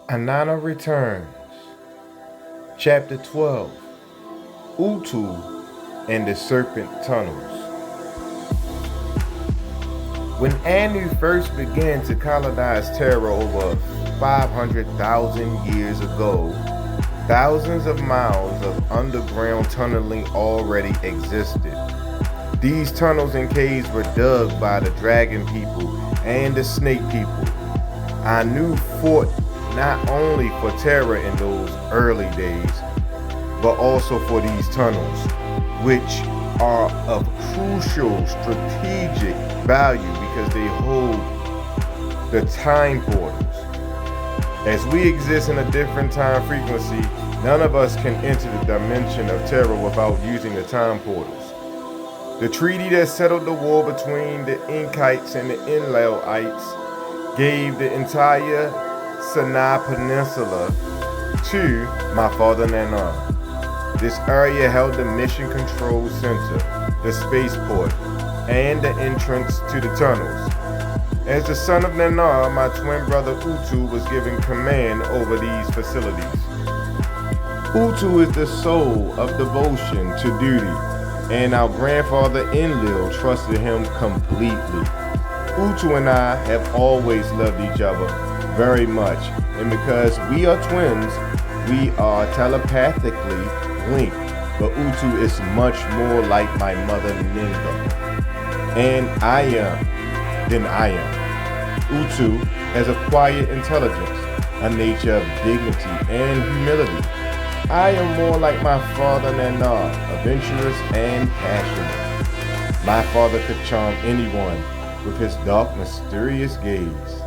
Innana returns. Chapter 12. Utu and the Serpent Tunnels. When Anu first began to colonize Terra over 500,000 years ago, thousands of miles of underground tunneling already existed. These tunnels and caves were dug by the dragon people and the snake people. Anu fought not only for Terra in those early days, but also for these tunnels, which are of crucial strategic value because they hold the time portals. As we exist in a different time frequency, none of us can enter the dimension of Terra without using the time portals. The treaty that settled the war between the Inkites and the Enlilites gave the entire Sinai Peninsula to my father Innana. This area held the mission control center, the spaceport, and the entrance to the tunnels. As the son of Innana, my twin brother Utu was given command over these facilities. Utu is the soul of devotion to duty, and our grandfather Enlil trusted him completely. Utu and I have always loved each other very much, and because we are twins, we are telepathically linked, but Utu is much more like my mother Ninga, and I am. Utu has a quiet intelligence, a nature of dignity and humility. I am more like my father Nana, adventurous and passionate. My father could charm anyone with his dark, mysterious gaze.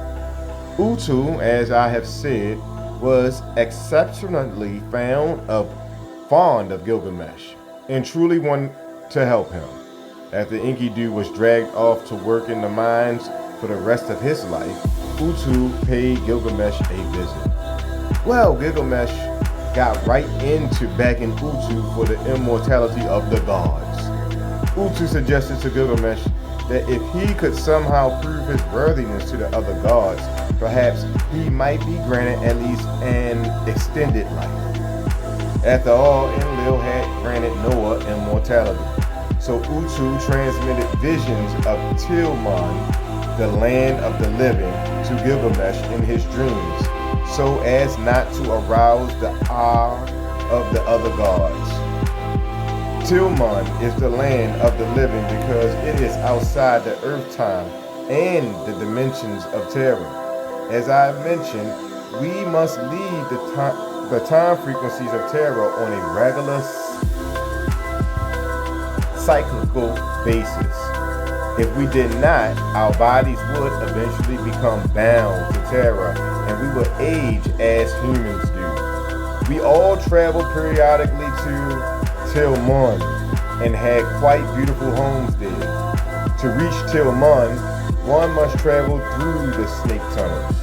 Utu, as I have said, was exceptionally fond of Gilgamesh, and truly wanted to help him. After Enkidu was dragged off to work in the mines for the rest of his life, Utu paid Gilgamesh a visit. Well, Gilgamesh got right into begging Utu for the immortality of the gods. Utu suggested to Gilgamesh that if he could somehow prove his worthiness to the other gods, perhaps he might be granted at least an extended life. After all, Enlil had granted Noah immortality, so Utu transmitted visions of Tilman, the land of the living, to Gilgamesh in his dreams, so as not to arouse the awe of the other gods. Tilman is the land of the living because it is outside the earth time and the dimensions of Terra. As I mentioned, we must leave the time frequencies of Terra on a regular cyclical basis. If we did not, our bodies would eventually become bound to Terra and we would age as humans do. We all travel periodically to Tilman and had quite beautiful homes there. To reach Tilman, one must travel through the snake tunnels.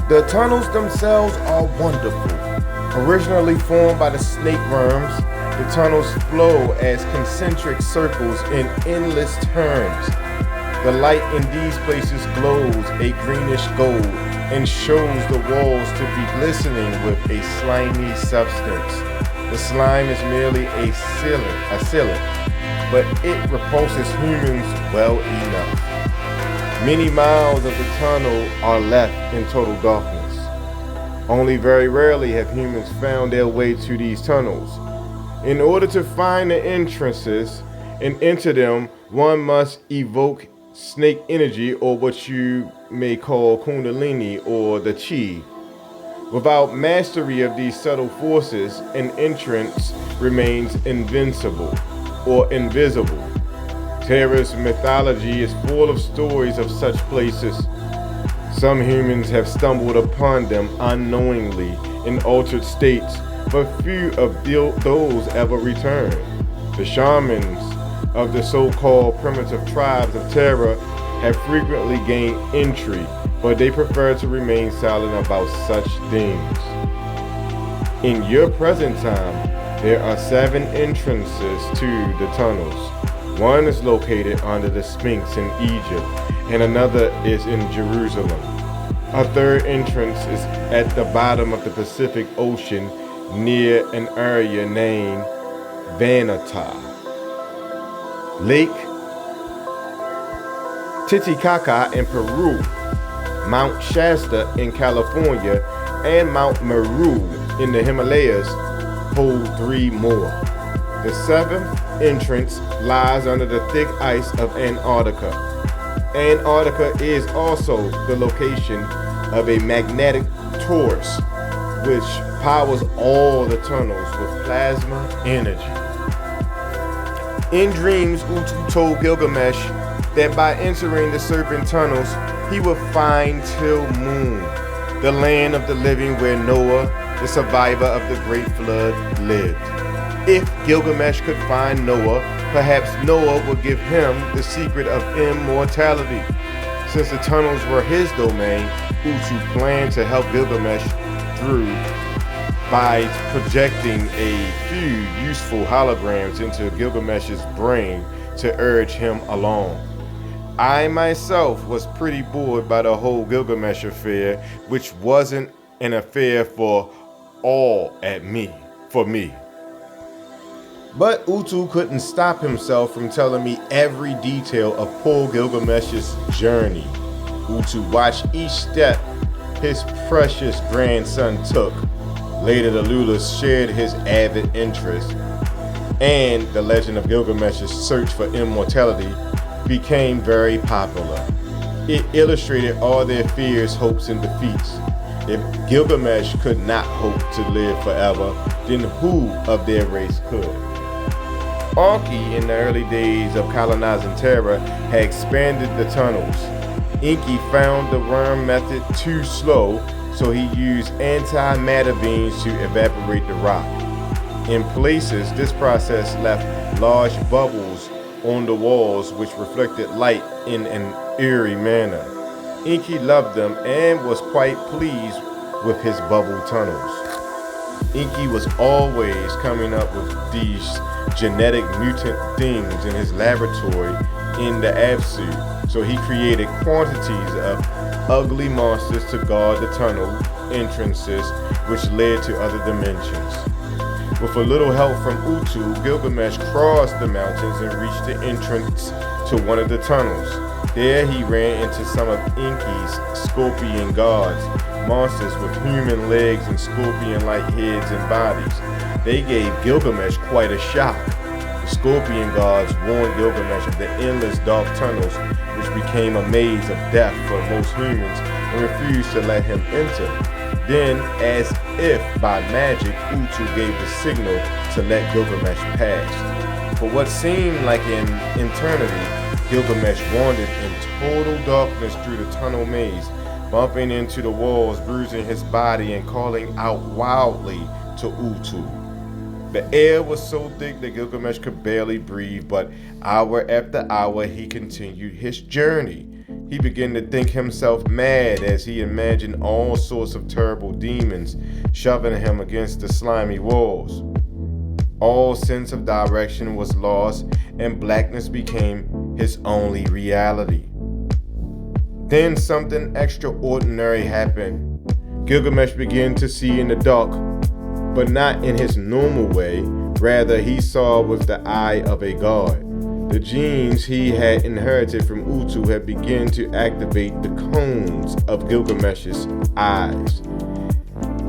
The tunnels themselves are wonderful. Originally formed by the snake worms, the tunnels flow as concentric circles in endless turns. The light in these places glows a greenish gold and shows the walls to be glistening with a slimy substance. The slime is merely a sealant, but it repulses humans well enough. Many miles of the tunnel are left in total darkness. Only very rarely have humans found their way to these tunnels. In order to find the entrances and enter them, one must evoke snake energy, or what you may call kundalini or the chi. Without mastery of these subtle forces, an entrance remains invincible or invisible. Terra's mythology is full of stories of such places. Some humans have stumbled upon them unknowingly in altered states, but few of those ever return. The shamans of the so-called primitive tribes of Terra have frequently gained entry, but they prefer to remain silent about such things. In your present time, there are 7 entrances to the tunnels. One is located under the Sphinx in Egypt, and another is in Jerusalem. A third entrance is at the bottom of the Pacific Ocean near an area named Vanata. Lake Titicaca in Peru, Mount Shasta in California, and Mount Meru in the Himalayas hold 3 more. The 7th entrance lies under the thick ice of Antarctica. Antarctica is also the location of a magnetic torus, which powers all the tunnels with plasma energy. In dreams, Utu told Gilgamesh that by entering the serpent tunnels, he would find Til-Mun, the land of the living where Noah, the survivor of the great flood, lived. If Gilgamesh could find Noah, perhaps Noah would give him the secret of immortality. Since the tunnels were his domain, Utu planned to help Gilgamesh through by projecting a few useful holograms into Gilgamesh's brain to urge him along. I myself was pretty bored by the whole Gilgamesh affair, which wasn't an affair for me. But Utu couldn't stop himself from telling me every detail of poor Gilgamesh's journey. Utu watched each step his precious grandson took. Later, the Lulas shared his avid interest, and the legend of Gilgamesh's search for immortality became very popular. It illustrated all their fears, hopes, and defeats. If Gilgamesh could not hope to live forever, then who of their race could? Enki, in the early days of colonizing Terra, had expanded the tunnels. Enki found the worm method too slow, so he used antimatter beams to evaporate the rock. In places, this process left large bubbles on the walls which reflected light in an eerie manner. Enki loved them and was quite pleased with his bubble tunnels. Enki was always coming up with these genetic mutant things in his laboratory in the Apsu, so he created quantities of ugly monsters to guard the tunnel entrances which led to other dimensions. With a little help from Utu, Gilgamesh crossed the mountains and reached the entrance to one of the tunnels. There he ran into some of Enki's scorpion gods, monsters with human legs and scorpion-like heads and bodies. They gave Gilgamesh quite a shock. The scorpion gods warned Gilgamesh of the endless dark tunnels which became a maze of death for most humans and refused to let him enter. Then, as if by magic, Utu gave the signal to let Gilgamesh pass. For what seemed like an eternity, Gilgamesh wandered in total darkness through the tunnel maze, bumping into the walls, bruising his body, and calling out wildly to Utu. The air was so thick that Gilgamesh could barely breathe, but hour after hour he continued his journey. He began to think himself mad as he imagined all sorts of terrible demons shoving him against the slimy walls. All sense of direction was lost, and blackness became his only reality. Then something extraordinary happened. Gilgamesh began to see in the dark, but not in his normal way. Rather, he saw with the eye of a god. The genes he had inherited from Utu had begun to activate the cones of Gilgamesh's eyes.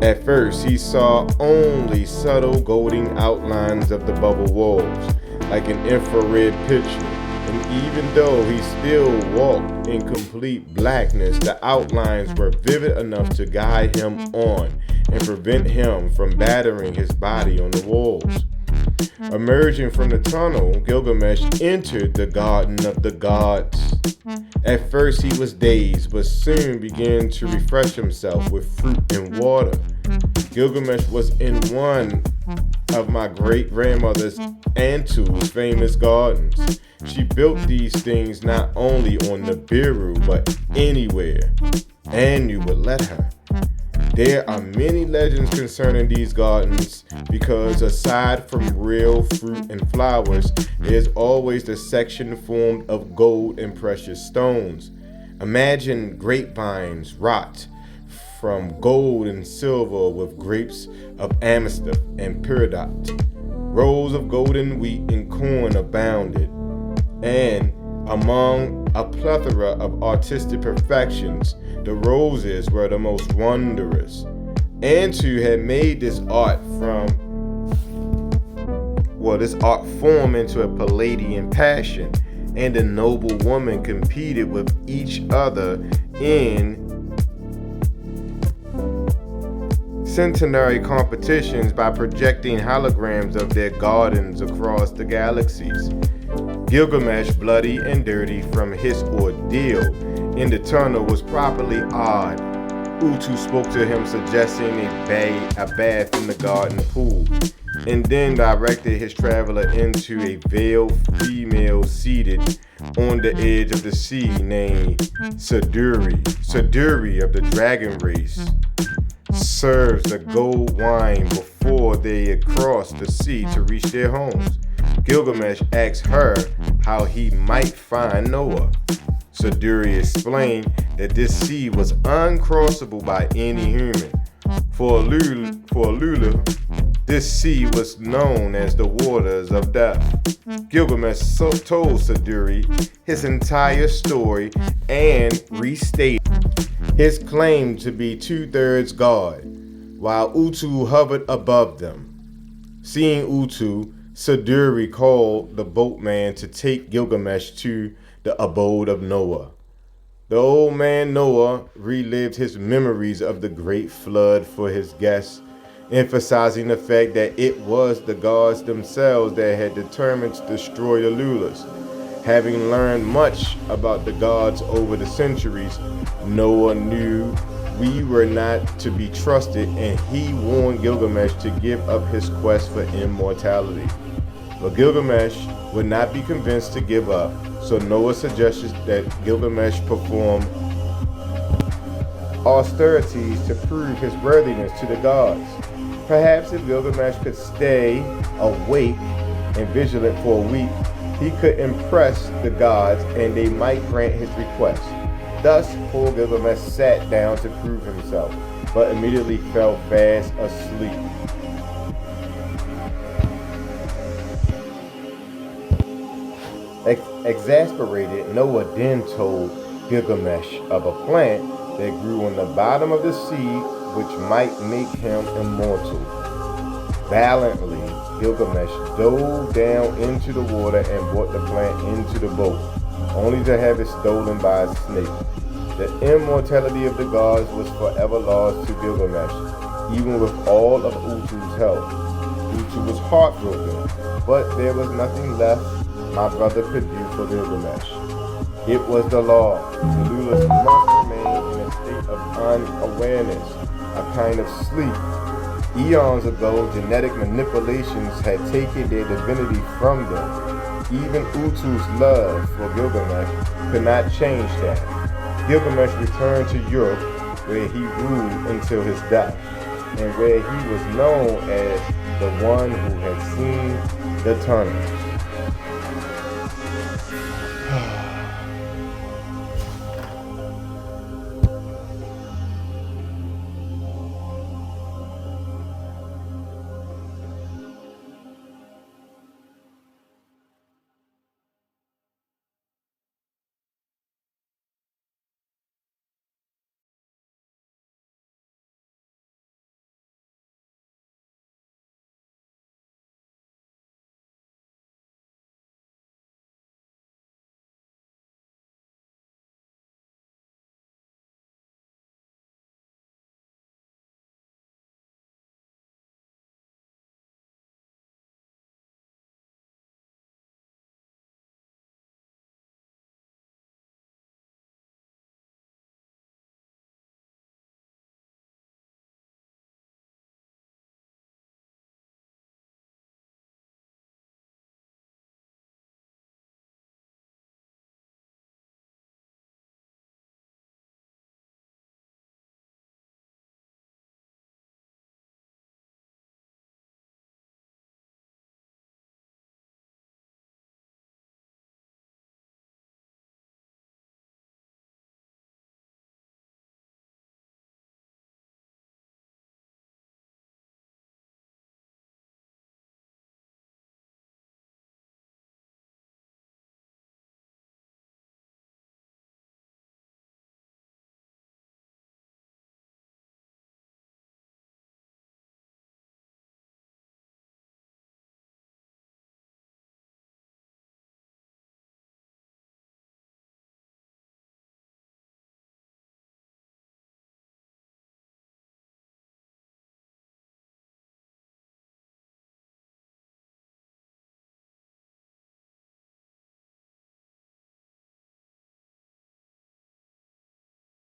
At first, he saw only subtle golden outlines of the bubble walls, like an infrared picture. And even though he still walked in complete blackness, the outlines were vivid enough to guide him on and prevent him from battering his body on the walls. Emerging from the tunnel, Gilgamesh entered the Garden of the Gods. At first he was dazed, but soon began to refresh himself with fruit and water. Gilgamesh was in one of my great-grandmother's Antu's famous gardens. She built these things not only on Nibiru, but anywhere Anu would let her. There are many legends concerning these gardens because aside from real fruit and flowers, there's always the section formed of gold and precious stones. Imagine grapevines rot from gold and silver with grapes of amethyst and peridot. Rows of golden wheat and corn abounded, and among a plethora of artistic perfections, the roses were the most wondrous. Antu had made this art form into a Palladian passion, and the noble woman competed with each other in centenary competitions by projecting holograms of their gardens across the galaxies. Gilgamesh, bloody and dirty from his ordeal in the tunnel, was properly odd. Utu spoke to him, suggesting a bath in the garden pool, and then directed his traveler into a veiled female seated on the edge of the sea named Saduri. Saduri of the dragon race serves the gold wine before they had crossed the sea to reach their homes. Gilgamesh asked her how he might find Noah. Saduri explained that this sea was uncrossable by any human. For Lulu, this sea was known as the waters of death. Gilgamesh told Saduri his entire story and restated his claim to be 2/3 God, while Utu hovered above them. Seeing Utu, Saduri called the boatman to take Gilgamesh to the abode of Noah. The old man Noah relived his memories of the great flood for his guests, emphasizing the fact that it was the gods themselves that had determined to destroy the Lulas. Having learned much about the gods over the centuries, Noah knew we were not to be trusted, and he warned Gilgamesh to give up his quest for immortality. But Gilgamesh would not be convinced to give up, so Noah suggested that Gilgamesh perform austerities to prove his worthiness to the gods. Perhaps if Gilgamesh could stay awake and vigilant for a week, he could impress the gods and they might grant his request. Thus, poor Gilgamesh sat down to prove himself, but immediately fell fast asleep. Exasperated, Noah then told Gilgamesh of a plant that grew on the bottom of the sea which might make him immortal. Valiantly, Gilgamesh dove down into the water and brought the plant into the boat, only to have it stolen by a snake. The immortality of the gods was forever lost to Gilgamesh, even with all of Utu's help. Utu was heartbroken, but there was nothing left my brother could do for Gilgamesh. It was the law. The Lulas must remain in a state of unawareness, a kind of sleep. Eons ago, genetic manipulations had taken their divinity from them. Even Utu's love for Gilgamesh could not change that. Gilgamesh returned to Europe, where he ruled until his death, and where he was known as the one who had seen the tunnels.